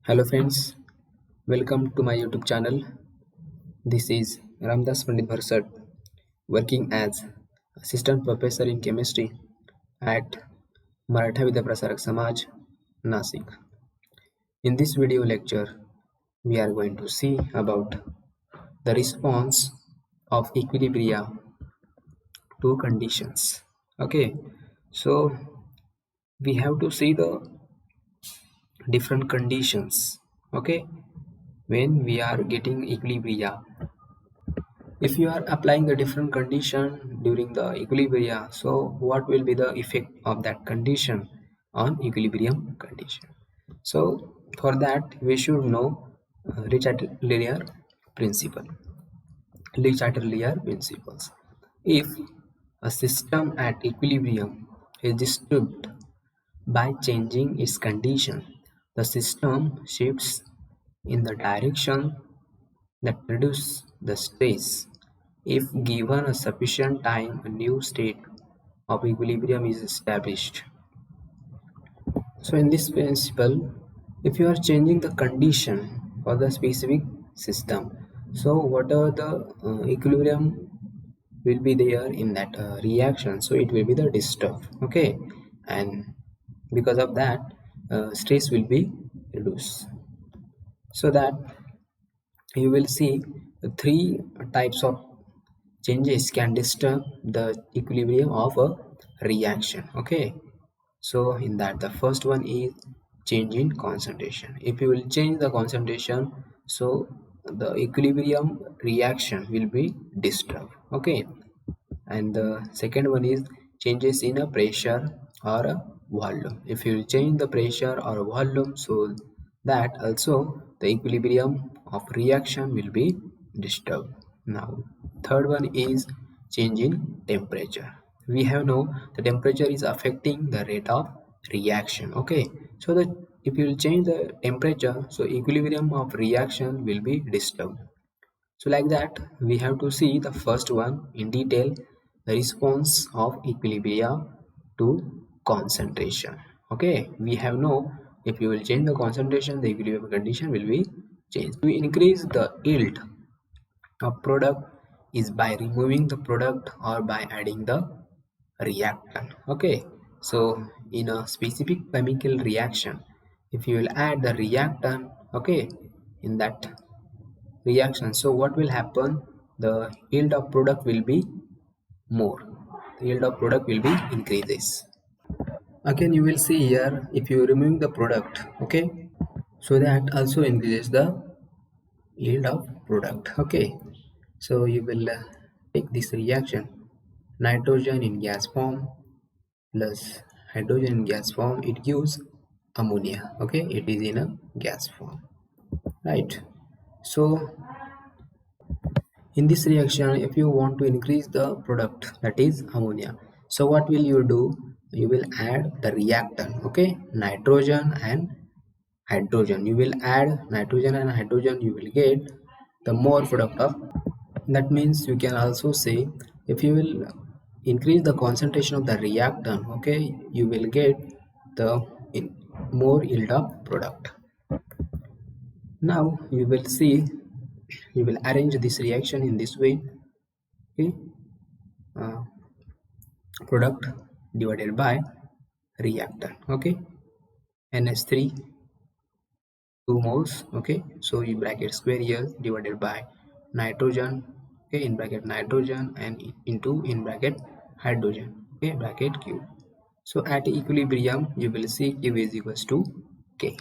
Hello friends, welcome to my YouTube channel. This is Ramdas Pandit Bharsat, working as assistant professor in chemistry at Maratha Vidya Prasarak Samaj, Nasik. In this video lecture, we are going to see about the response of equilibria to conditions. Okay, so we have to see the different conditions. Okay, when we are getting equilibria, if you are applying the different condition during the equilibrium, so what will be the effect of that condition on equilibrium condition? So for that we should know Richard-Lear principle. Richard-Lear principles. If a system at equilibrium is disturbed by changing its condition, the system shifts in the direction that reduces the stress. If given a sufficient time, a new state of equilibrium is established. So in this principle, if you are changing the condition for the specific system, so whatever the equilibrium will be there in that reaction, so it will be the disturbed. Okay, and because of that, stress will be reduced. So that you will see the three types of changes can disturb the equilibrium of a reaction. Okay, so in that the first one is change in concentration. If you will change the concentration, so the equilibrium reaction will be disturbed. Okay, and the second one is changes in a pressure or a volume. If you change the pressure or volume, so that also the equilibrium of reaction will be disturbed. Now third one is change in temperature. We have know the temperature is affecting the rate of reaction. Okay, so that if you will change the temperature, so equilibrium of reaction will be disturbed. So like that, we have to see the first one in detail, the response of equilibria to concentration. Okay, we have know if you will change the concentration, the equilibrium condition will be changed. To increase the yield of product is by removing the product or by adding the reactant. Okay, so in a specific chemical reaction, if you will add the reactant, okay, in that reaction, so what will happen, the yield of product will be more, the yield of product will be increases. Again you will see here, if you remove the product, okay, so that also increases the yield of product. Okay, so you will take this reaction, nitrogen in gas form plus hydrogen in gas form, it gives ammonia. Okay, it is in a gas form, right? So in this reaction, if you want to increase the product, that is ammonia, so what will you do, you will add the reactant. Okay, nitrogen and hydrogen, you will add nitrogen and hydrogen, you will get the more product of. That means you can also say, if you will increase the concentration of the reactant, okay, you will get the more yield of product. Now you will see, you will arrange this reaction in this way. Okay, uh, product divided by reactant. Okay, NH3 2 moles. Okay, so you bracket square here, divided by nitrogen, okay, in bracket nitrogen, and into in bracket hydrogen, okay, bracket q. So at equilibrium you will see q is equals to k,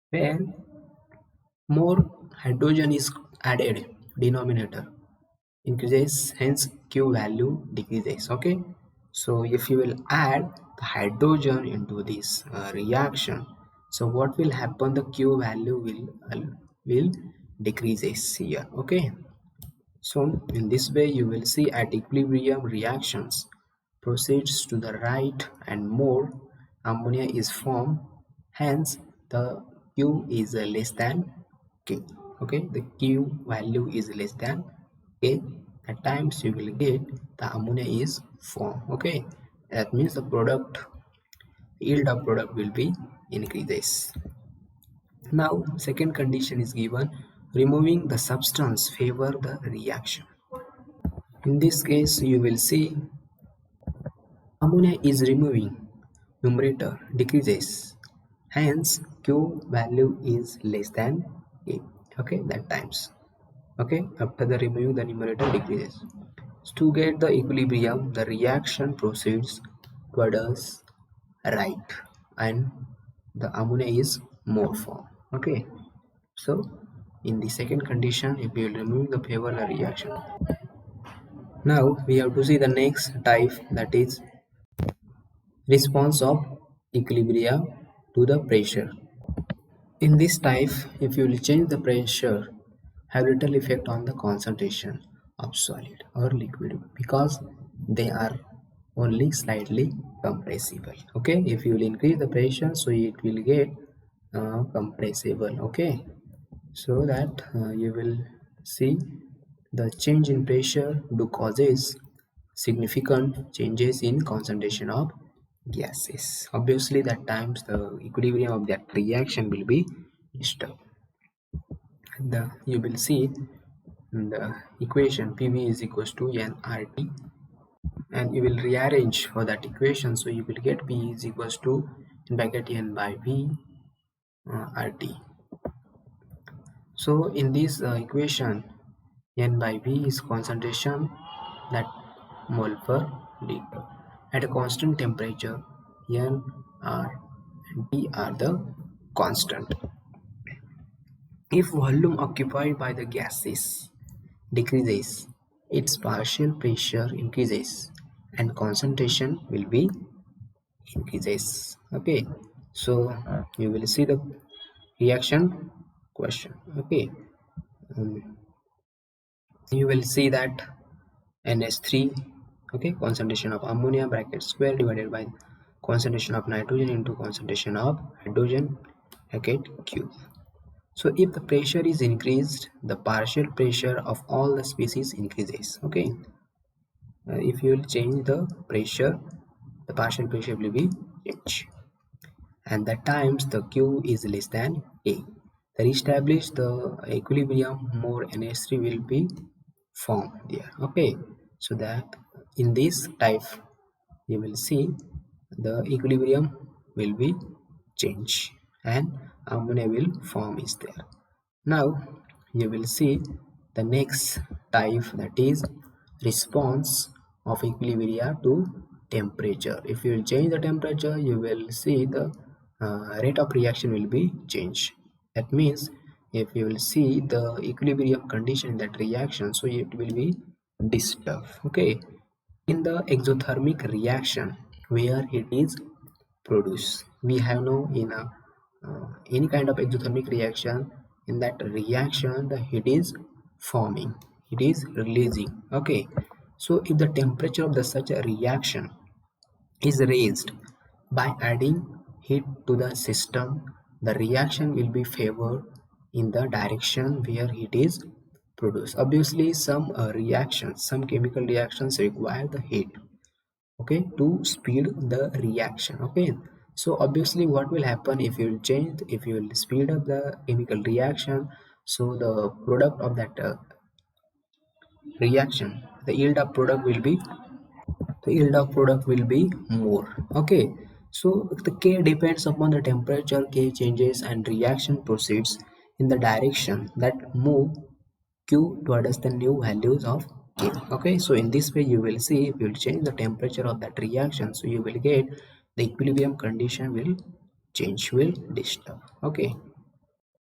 where more hydrogen is added, denominator increases, hence q value decreases. Okay, so if you will add the hydrogen into this reaction, so what will happen, the q value will decreases here. Okay, so in this way you will see at equilibrium reactions proceeds to the right and more ammonia is formed, hence the q is less than k. Okay, the q value is less than k, at times you will get the ammonia is formed. Okay, that means the product yield of product will be increases. Now, second condition is given, removing the substance favor the reaction. In this case, you will see ammonia is removing, numerator decreases, hence Q value is less than A. Okay, that times. Okay, after the removing, the numerator decreases. To get the equilibrium, the reaction proceeds towards right, and the ammonia is more form. Okay, so in the second condition, if you remove the favorable reaction, now we have to see the next type, that is response of equilibria to the pressure. In this type, if you will change the pressure, have little effect on the concentration of solid or liquid because they are only slightly compressible. Okay, if you will increase the pressure, so it will get compressible. Okay, so that you will see the change in pressure do causes significant changes in concentration of gases. Obviously, that times the equilibrium of that reaction will be disturbed. You will see the equation PV is equals to nRT, and you will rearrange for that equation, so you will get P is equals to in bracket N by V RT. So in this equation, N by V is concentration, that mole per liter. At a constant temperature, N, R and T are the constant. If volume occupied by the gases decreases, its partial pressure increases and concentration will be increases. Okay, so you will see the reaction question. Okay, um, you will see that NH3, okay, concentration of ammonia bracket square divided by concentration of nitrogen into concentration of hydrogen bracket cube. So if the pressure is increased, the partial pressure of all the species increases. Okay, if you will change the pressure, the partial pressure will be changed, and that times the Q is less than A. To reestablish the equilibrium, more NH3 will be formed there. Okay, so that in this type you will see the equilibrium will be changed and ammonia will form is there. Now you will see the next type, that is response of equilibria to temperature. If you will change the temperature, you will see the rate of reaction will be changed. That means if you will see the equilibrium condition in that reaction, so it will be disturbed. Okay, in the exothermic reaction where it is produced, we have no in a any kind of exothermic reaction, in that reaction the heat is forming, it is releasing. Okay, so if the temperature of the such a reaction is raised by adding heat to the system, the reaction will be favored in the direction where heat is produced. Obviously, some reactions, some chemical reactions require the heat, okay, to speed the reaction. Okay, so obviously what will happen if you will change, if you will speed up the chemical reaction, so the product of that reaction, the yield of product will be, the yield of product will be more. Okay, so the K depends upon the temperature. K changes and reaction proceeds in the direction that move Q towards the new values of K. Okay, so in this way you will see, if you will change the temperature of that reaction, so you will get the equilibrium condition will change, will disturb. Okay,